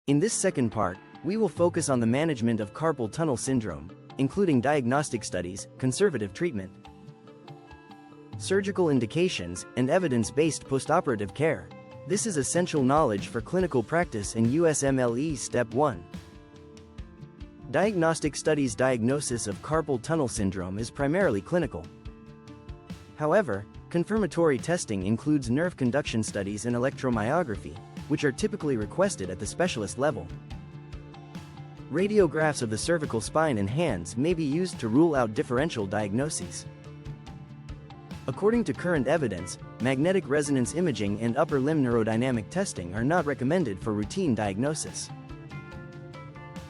In this second part, we will focus on the management of carpal tunnel syndrome, including diagnostic studies, conservative treatment, surgical indications, and evidence-based postoperative care. This is essential knowledge for clinical practice in USMLE Step 1. Diagnostic studies. Diagnosis of carpal tunnel syndrome is primarily clinical. However, confirmatory testing includes nerve conduction studies and electromyography, which are typically requested at the specialist level. Radiographs of the cervical spine and hands may be used to rule out differential diagnoses. According to current evidence, magnetic resonance imaging and upper limb neurodynamic testing are not recommended for routine diagnosis.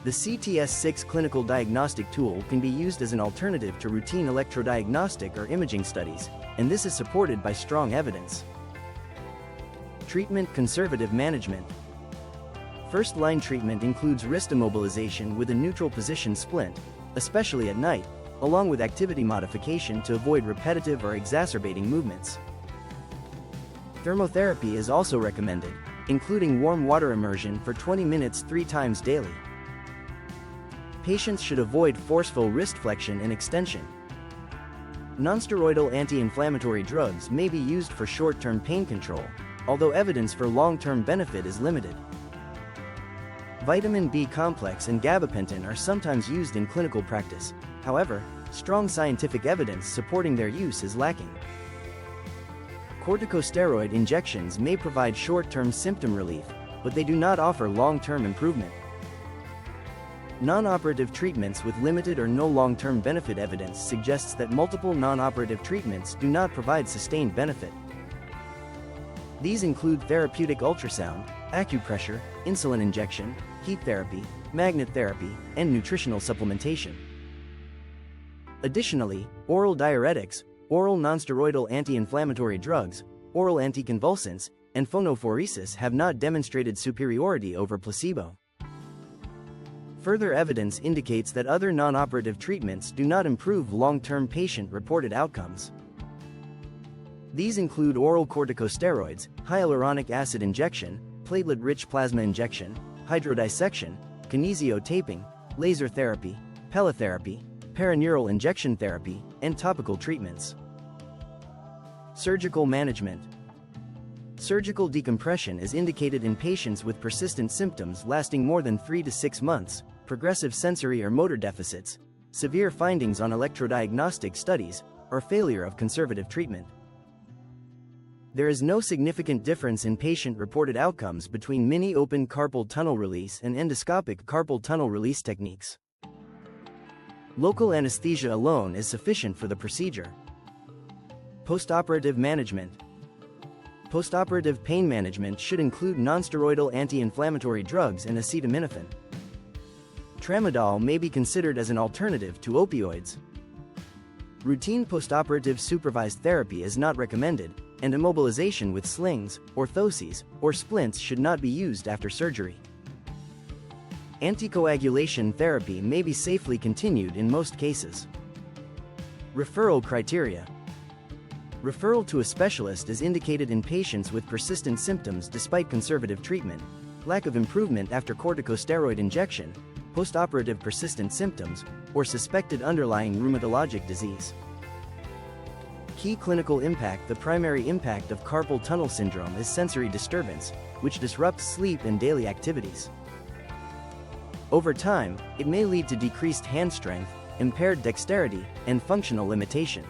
The CTS-6 clinical diagnostic tool can be used as an alternative to routine electrodiagnostic or imaging studies, and this is supported by strong evidence. Treatment. Conservative management. First-line treatment includes wrist immobilization with a neutral position splint, especially at night, along with activity modification to avoid repetitive or exacerbating movements. Thermotherapy is also recommended, including warm water immersion for 20 minutes 3 times daily. Patients should avoid forceful wrist flexion and extension. Nonsteroidal anti-inflammatory drugs may be used for short-term pain control, although evidence for long-term benefit is limited. Vitamin B complex and gabapentin are sometimes used in clinical practice, however, strong scientific evidence supporting their use is lacking. Corticosteroid injections may provide short-term symptom relief, but they do not offer long-term improvement. Non-operative treatments with limited or no long-term benefit. Evidence suggests that multiple non-operative treatments do not provide sustained benefit. These include therapeutic ultrasound, acupressure, insulin injection, heat therapy, magnet therapy, and nutritional supplementation. Additionally, oral diuretics, oral nonsteroidal anti-inflammatory drugs, oral anticonvulsants, and phonophoresis have not demonstrated superiority over placebo. Further evidence indicates that other non-operative treatments do not improve long-term patient-reported outcomes. These include oral corticosteroids, hyaluronic acid injection, platelet-rich plasma injection, hydrodissection, kinesiotaping, laser therapy, pelotherapy, perineural injection therapy, and topical treatments. Surgical management. Surgical decompression is indicated in patients with persistent symptoms lasting more than 3 to 6 months, progressive sensory or motor deficits, severe findings on electrodiagnostic studies, or failure of conservative treatment. There is no significant difference in patient-reported outcomes between mini-open carpal tunnel release and endoscopic carpal tunnel release techniques. Local anesthesia alone is sufficient for the procedure. Postoperative management. Postoperative pain management should include nonsteroidal anti-inflammatory drugs and acetaminophen. Tramadol may be considered as an alternative to opioids. Routine postoperative supervised therapy is not recommended, and immobilization with slings, orthoses, or splints should not be used after surgery. Anticoagulation therapy may be safely continued in most cases. Referral criteria. Referral to a specialist is indicated in patients with persistent symptoms despite conservative treatment, lack of improvement after corticosteroid injection, postoperative persistent symptoms, or suspected underlying rheumatologic disease. Key clinical impact. The primary impact of carpal tunnel syndrome is sensory disturbance, which disrupts sleep and daily activities. Over time, it may lead to decreased hand strength, impaired dexterity, and functional limitation.